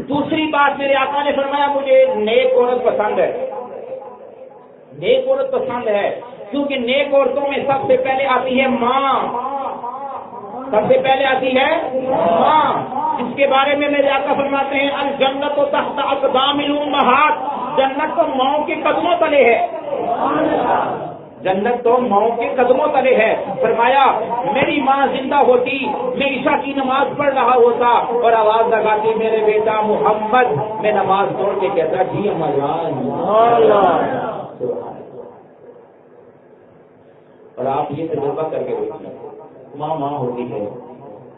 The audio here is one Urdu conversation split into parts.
دوسری بات میرے آقا نے فرمایا مجھے نیک عورت پسند ہے، نیک عورت پسند ہے کیونکہ نیک عورتوں میں سب سے پہلے آتی ہے ماں، سب سے پہلے آتی ہے ماں، جس کے بارے میں میرے آقا فرماتے ہیں الجنت تحت اقدام الامہات، جنت تو ماؤں کے قدموں تلے ہے، جنت تو ماؤں کے قدموں تلے ہے۔ فرمایا میری ماں زندہ ہوتی، میں عشاء کی نماز پڑھ رہا ہوتا اور آواز لگاتی میرے بیٹا محمد، میں نماز توڑ کے کہتا جی اور آپ یہ تجربہ کر کے دیکھیں، ماں ماں ہوتی ہے،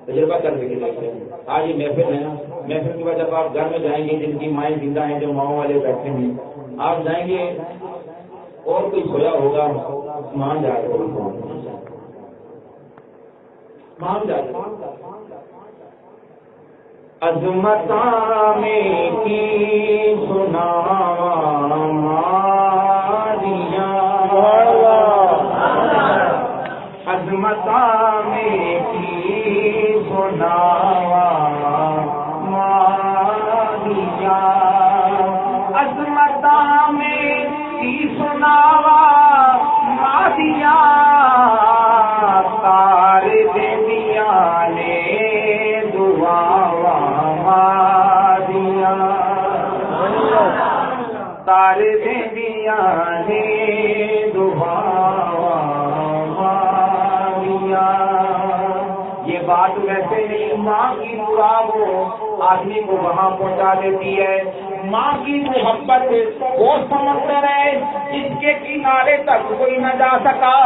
تجربہ کر کے دیکھیں۔ آج یہ محفل ہے نا، محفل کے بعد جب آپ گھر میں جائیں گے جن کی مائیں زندہ ہیں، جو ماؤں والے بیٹھے ہیں، آپ جائیں گے اور کوئی سویا ہوگا، مان جا رہے مان جا رہے عظمتاں میں کی سنا ماریاں، عظمتاں میں کی سنا ماریاں، عظمتاں میں کی سناوا مادیاں، تار دیا نے دعا مادیاں، تار دیا نے دعا مادیاں۔ یہ بات ویسے نہیں، ماں کی دعا وہ آدمی کو وہاں پہنچا دیتی ہے۔ ماں کی محبت وہ سمندر ہے جس کے کنارے تک کوئی نہ جا سکا،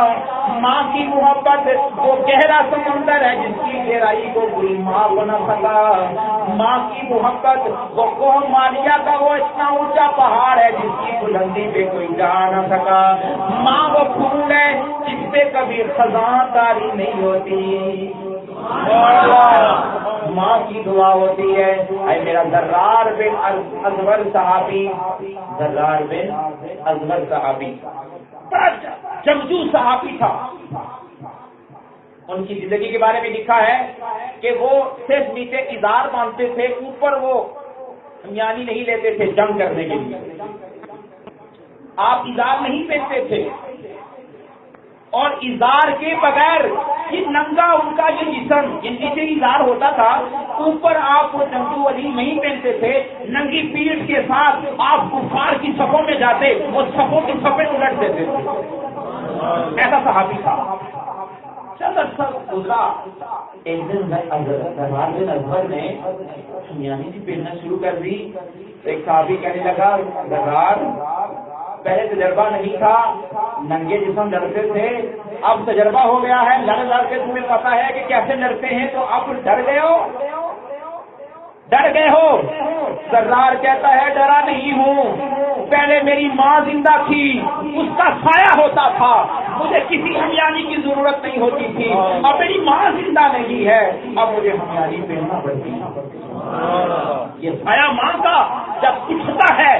ماں کی محبت وہ گہرا سمندر ہے جس کی گہرائی کو کوئی ماں بنا سکا، ماں کی محبت وہ قوم مالیہ کا وہ اتنا اونچا پہاڑ ہے جس کی بلندی پہ کوئی جا نہ سکا، ماں وہ پھول ہے جس پہ کبھی خزاں طاری نہیں ہوتی، ماں کی دعا ہوتی ہے۔ اے میرا ذرار بن ازور صحابی، ذرار بن ازور صحابی بڑا جنگجو صحابی تھا، ان کی زندگی کے بارے میں لکھا ہے کہ وہ صرف نیچے ازار باندھتے تھے، اوپر وہ یعنی نہیں لیتے تھے جنگ کرنے کے لیے، آپ ازار نہیں پہنتے تھے، اور ازار کے بغیر یہ ننگا ان کا یہ جسم، یہ نیچے ازار ہوتا تھا، اوپر آپ وہ جنگجو علی نہیں پہنتے تھے، ننگی پیٹھ کے ساتھ آپ کفار کی صفوں میں جاتے، وہ صفوں کی صفیں الٹ دیتے تھے، ایسا صحابی تھا۔ چند عرصہ گزرا، ایک دن ذرار بن ازور نے یعنی پہننا شروع کر دی، ایک صحابی کہنے لگا ذرار پہلے تجربہ نہیں تھا، ننگے جسم لڑتے تھے، اب تجربہ ہو گیا ہے، لڑ لڑ کے تمہیں پتا ہے کہ کیسے لڑتے ہیں، تو اب ڈر گئے ہو، ڈر گئے ہو؟ ذرار کہتا ہے ڈرا نہیں ہوں، پہلے میری ماں زندہ تھی، اس کا سایہ ہوتا تھا، مجھے کسی ہمیانی کی ضرورت نہیں ہوتی تھی، اب میری ماں زندہ نہیں ہے، اب مجھے ہمیانی پہننا پڑتی ہے۔ یہ سایہ ماں کا جب اٹھتا ہے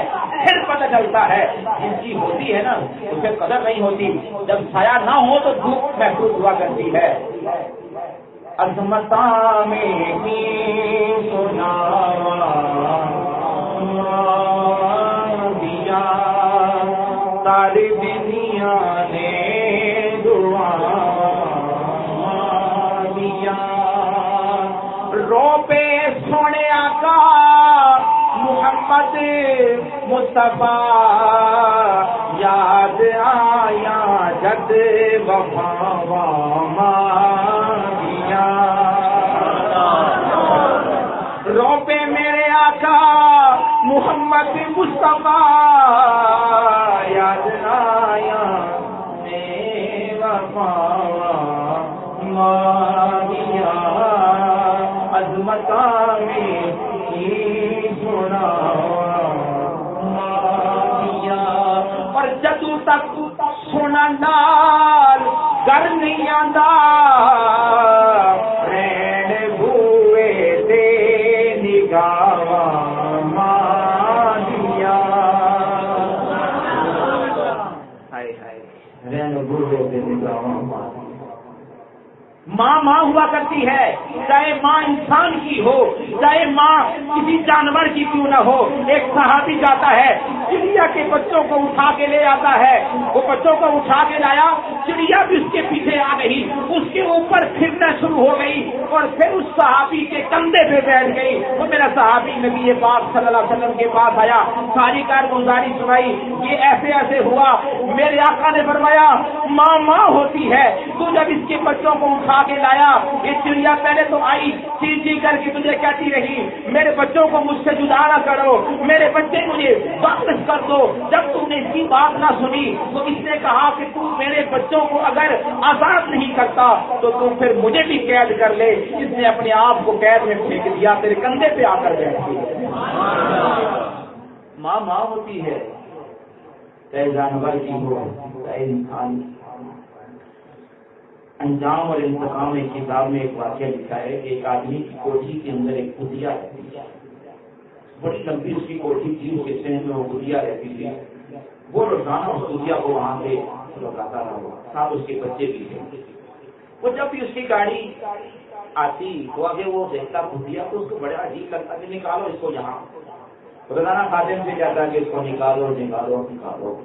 پھر پتہ چلتا ہے، جن کی ہوتی ہے نا اسے قدر نہیں ہوتی، جب سایہ نہ ہو تو دھوپ محسوس ہوا کرتی ہے۔ عظمتاں میں کی سنا دیا، طالب دنیا نے دعا دیا، رو پہ سونے آقا محمد مصطفیٰ، یاد آیا جد وفا ماریاں، رو پہ میرے آقا محمد مصطفیٰ، یاد آیا وفا ماریاں، عظمتاں میں کی سنا ماریاں، اور جدوں تک سونا نال گر نہیں آندا، رین بوئے دے نگاہ ماریاں، ہائے ہائے رین بوئے دے نگاہ ماریاں، ماں ماں ہوا کرتی ہے، چاہے ماں انسان کی ہو، چاہے ماں کسی جانور کی کیوں نہ ہو۔ ایک صحابی جاتا ہے، چڑیا کے بچوں کو اٹھا کے لے آتا ہے، وہ بچوں کو اٹھا کے لایا، چڑیا بھی اس کے پیچھے آ گئی، اس کے اوپر پھرنا شروع ہو گئی اور پھر اس صحابی کے کندھے پہ بیٹھ گئی۔ وہ میرا صحابی نبی پاک صلی اللہ علیہ وسلم کے پاس آیا، ساری کارگزاری سنائی، یہ ایسے ایسے ہوا۔ میرے آقا نے فرمایا ماں ماں ہوتی ہے، تو جب اس کے بچوں کو اٹھا کے لایا، یہ چڑیا پہلے تو آئی، چی چی کر کے تجھے کہتی رہی میرے بچوں کو مجھ سے جدا نہ کرو، میرے بچے مجھے واپس کر دو۔ جب تم نے اس کی بات نہ سنی تو اس نے کہا کہ تو میرے بچوں کو اگر آزاد نہیں کرتا تو تم پھر مجھے بھی قید کر لے۔ اس نے اپنے آپ کو قید میں پھینک دیا، تیرے کندھے پہ آ کر بیٹھ گئی۔ ماں ماں ہوتی ہے، چاہے جانور کی ہو چاہے انسان۔ انجام اور انتقام ایک کتاب میں ایک واقعہ لکھا ہے کہ ایک آدمی کی کوٹھی کے اندر ایک کتیا رہتی ہے، بڑی لمبی اس کی کوٹھی تھی، اس کے سہن میں وہ کتیا رہتی تھی۔ وہ روزانہ اس کتیا کو وہاں سے لوٹاتا رہا، ساتھ اس کے بچے بھی تھے۔ وہ جب بھی اس کی گاڑی آتی تو آگے وہ دیکھتا کتیا تو اس کو بڑا عجیب لگتا کہ نکالو اس کو یہاں۔ روزانہ خادم سے کہتا کہ اس کو نکالو نکالو نکالو۔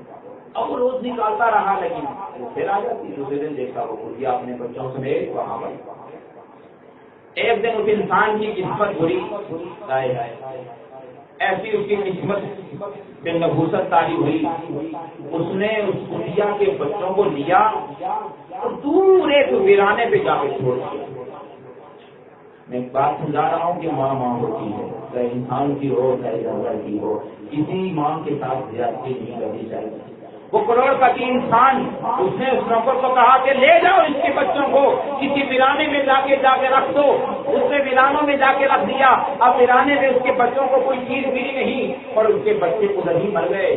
اب وہ روز نکالتا رہا لیکن وہ پھر آ جاتی۔ دوسرے دن دیکھا وہ کتیا اپنے بچوں سمیت وہاں پر۔ ایک دن اس انسان کی قسمت بری، ایسی اس کی قسمت میں نبوست تاری ہوئی، اس نے اس کتیا کے بچوں کو لیا اور دور ایک ویرانے پہ جا کے چھوڑ دیا۔ میں ایک بات سمجھا رہا ہوں کہ ماں ماں ہوتی ہے، چاہے انسان کی ہو چاہے جانور کی ہو، کسی ماں کے ساتھ زیادتی نہیں کرنی چاہیے۔ وہ کروڑ پتی انسان، اس نے اس نوکر کو کہا کہ لے جاؤ اس کے بچوں کو کسی ویرانے میں جا کے رکھ دو۔ اس نے ویرانوں میں جا کے رکھ دیا۔ اب ویرانے میں اس کے بچوں کو کوئی چیز ملی نہیں اور اس کے بچے ادھر ہی مر گئے۔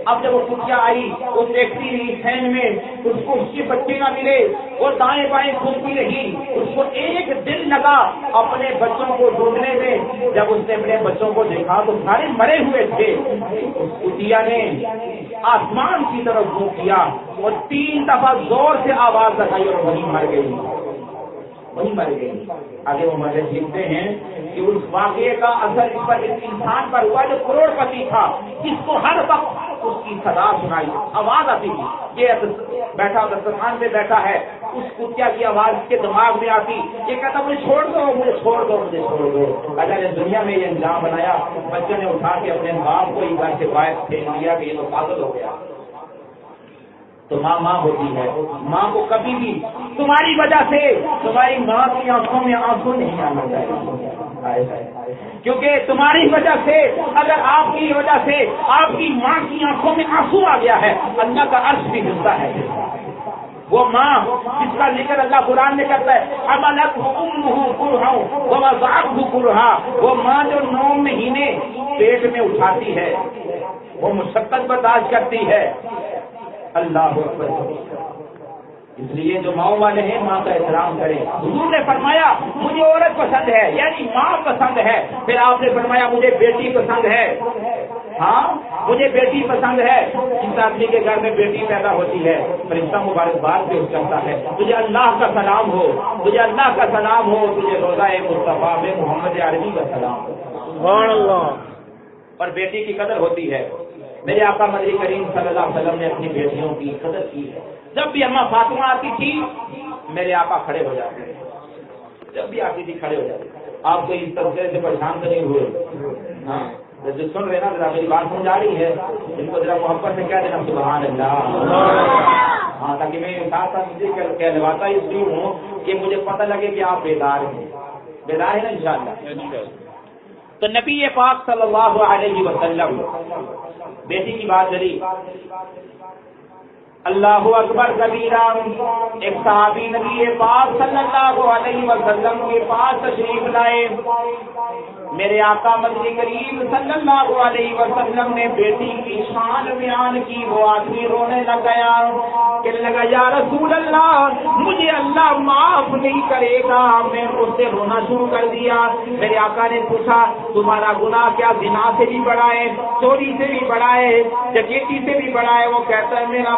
اب جب وہ کتیا آئی وہ دیکھتی رہی سین میں، اس کو اس کے بچے نہ ملے، وہ دائیں بائیں کھودتی رہی، اس کو ایک دن لگا اپنے بچوں کو ڈھونڈنے میں۔ جب اس نے اپنے بچوں کو دیکھا تو سارے مرے ہوئے تھے۔ اس کتیا نے آسمان کی طرف منہ کیا اور 3 دفعہ زور سے آواز لگائی اور وہیں مر گئی، وہیں مر گئی۔ آگے وہ مجھے لکھتے ہیں کہ اس واقعے کا اثر اس پر اس انسان پر ہوا جو کروڑ پتی تھا، جس کو ہر وقت اس کی صدا سنائی، آواز آتی تھی۔ یہ بیٹھا دسترخوان پہ بیٹھا ہے، اس کتیا کی آواز کے دماغ میں آتی، یہ کہتا مجھے چھوڑ دو مجھے چھوڑ دو مجھے چھوڑ دو۔ اگر اس دنیا میں یہ انجام بنایا، بچے نے اٹھا کے اپنے باپ کو ہی گھر سے باہر پھینک دیا کہ یہ تو پاگل ہو گیا۔ تو ماں ماں ہوتی ہے، ماں کو کبھی بھی تمہاری وجہ سے تمہاری ماں کی آنکھوں میں آنسو نہیں آنا چاہیے، کیونکہ تمہاری وجہ سے اگر آپ کی وجہ سے آپ کی ماں کی آنکھوں میں آنسو آ گیا ہے، اللہ کا عرش بھی ہلتا ہے۔ وہ ماں جس کا ذکر اللہ قرآن میں کرتا ہے، حملتہ امہ کرہا ووضعتہ کرہا، وہ ماں جو 9 مہینے پیٹ میں اٹھاتی ہے، وہ مشقت برداشت کرتی ہے۔ اللہ اکبر۔ اس لیے جو ماں والے ہیں ماں کا احترام کریں۔ حضور نے فرمایا مجھے عورت پسند ہے، یعنی ماں پسند ہے۔ پھر آپ نے فرمایا مجھے بیٹی پسند ہے، ہاں مجھے بیٹی پسند ہے۔ جس آدمی کے گھر میں بیٹی پیدا ہوتی ہے فرشتہ مبارکباد پیش کرتا ہے، تجھے اللہ کا سلام ہو، تجھے اللہ کا سلام ہو، تجھے روضہ مصطفیٰ میں محمد عربی کا سلام ہو۔ سبحان اللہ۔ اور بیٹی کی قدر ہوتی ہے۔ میرے آقا مدنی کریم صلی اللہ علیہ وسلم نے اپنی بیٹیوں کی قدر کی ہے۔ جب بھی اماں فاطمہ آتی تھی میرے آقا کھڑے ہو جاتے تھے، جب بھی آتی تھی کھڑے ہو جاتے۔ آپ کو اس طرح سے پریشان تو نہیں ہوئے؟ ہاں جو سن رہے نا ذرا میری بات سمجھ آ رہی ہے، ان کو ذرا محبت سے کہہ دینا سبحان اللہ، ہاں تاکہ میں ساتھ ساتھ مجھے کہلواتا اس لیے ہوں کہ مجھے پتہ لگے کہ آپ بیدار ہیں، بیدار ہیں نا انشاءاللہ۔ تو نبی پاک صلی اللہ علیہ وسلم بیٹی کی بات کری، اللہ اکبر کبیرہ۔ ایک صحابی نبی پاک صلی اللہ علیہ وسلم کے پاس تشریف لائے، میرے آقا مدنی کریم صلی اللہ علیہ وسلم نے بیٹی کی شان بیان کی، وہ آدمی رونے لگ گیا، کہنے لگا یا رسول اللہ مجھے اللہ معاف نہیں کرے گا۔ میں اس سے رونا شروع کر دیا۔ میرے آقا نے پوچھا تمہارا گناہ کیا زنا سے بھی بڑا ہے، چوری سے بھی بڑا ہے، ڈکیتی سے بھی بڑا ہے؟ وہ کہتا ہے میرا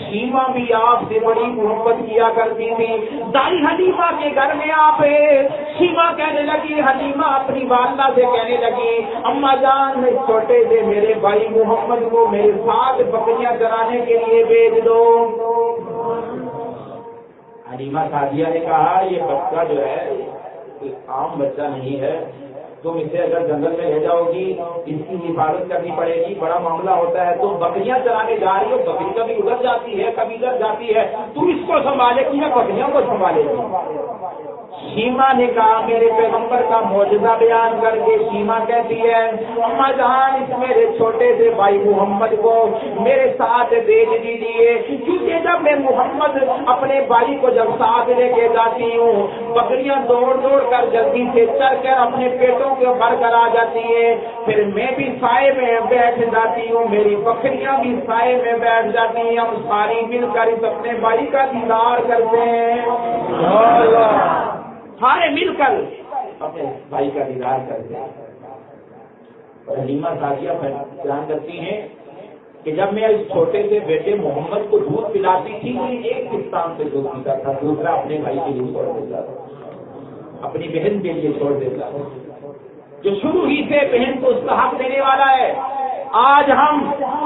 شیما بھی آپ سے بڑی محبت کیا کرتی تھی. دائی حلیمہ کے گھر میں آپ شیما کہنے لگی, حلیمہ اپنی والدہ سے کہنے لگی, اماں جان چھوٹے سے میرے بھائی محمد کو میرے ساتھ بکریاں چرانے کے لیے بھیج دو. حلیمہ سعدیہ نے کہا یہ بچہ جو ہے ایک عام بچہ نہیں ہے, تم اسے اگر جنگل میں لے جاؤ گی اس کی حفاظت کرنی پڑے گی, بڑا معاملہ ہوتا ہے, تم بکریاں چرانے جا رہی ہو, بکری کبھی ادھر جاتی ہے کبھی ادھر جاتی ہے, تم اس کو سنبھالے گی یا بکریوں کو سنبھالے گی. شیما نے کہا میرے پیغمبر کا معجزہ بیان کر کے شیما کہتی ہے, اماں جان اس میرے چھوٹے سے بھائی محمد کو میرے ساتھ بھیج دیجیے, کیونکہ جب میں محمد اپنے بھائی کو جب ساتھ لے کے جاتی ہوں بکریاں دوڑ دوڑ کر جلدی سے چل کر اپنے پیٹوں کے بھر کر آ جاتی ہے, پھر میں بھی سائے میں بیٹھ جاتی ہوں, میری بکریاں بھی سائے میں بیٹھ جاتی ہیں, ہم ساری مل کر اس اپنے بھائی کا دیدار کرتے ہیں, سارے مل کر اپنے بھائی کا دیدار کرتے ہیں. اور حلیمہ سعدیہ بیان کرتی ہیں کہ جب میں اس چھوٹے سے بیٹے محمد کو دودھ پلاتی تھی تو ایک کستان سے دودھ پیتا تھا, دوسرا اپنے بھائی کے لیے چھوڑ دیتا تھا, اپنی بہن کے لیے چھوڑ دیتا تھا, جو شروع ہی سے بہن کو اس کا حق دینے والا ہے. آج ہم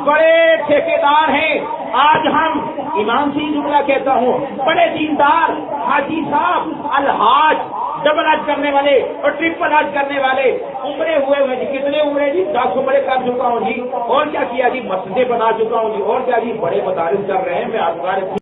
بڑے ٹھیکیدار ہیں, آج ہم ایمان سے جملہ کہتا ہوں بڑے دیندار حاجی صاحب, الحاج ڈبل حج کرنے والے اور ٹرپل حج کرنے والے, عمرے ہوئے جی, کتنے عمرے جی, 10 عمرے کر چکا ہوں جی, اور کیا کیا جی, مسجدیں بنا چکا ہوں جی, اور کیا جی, بڑے مدارس کر رہے ہیں. میں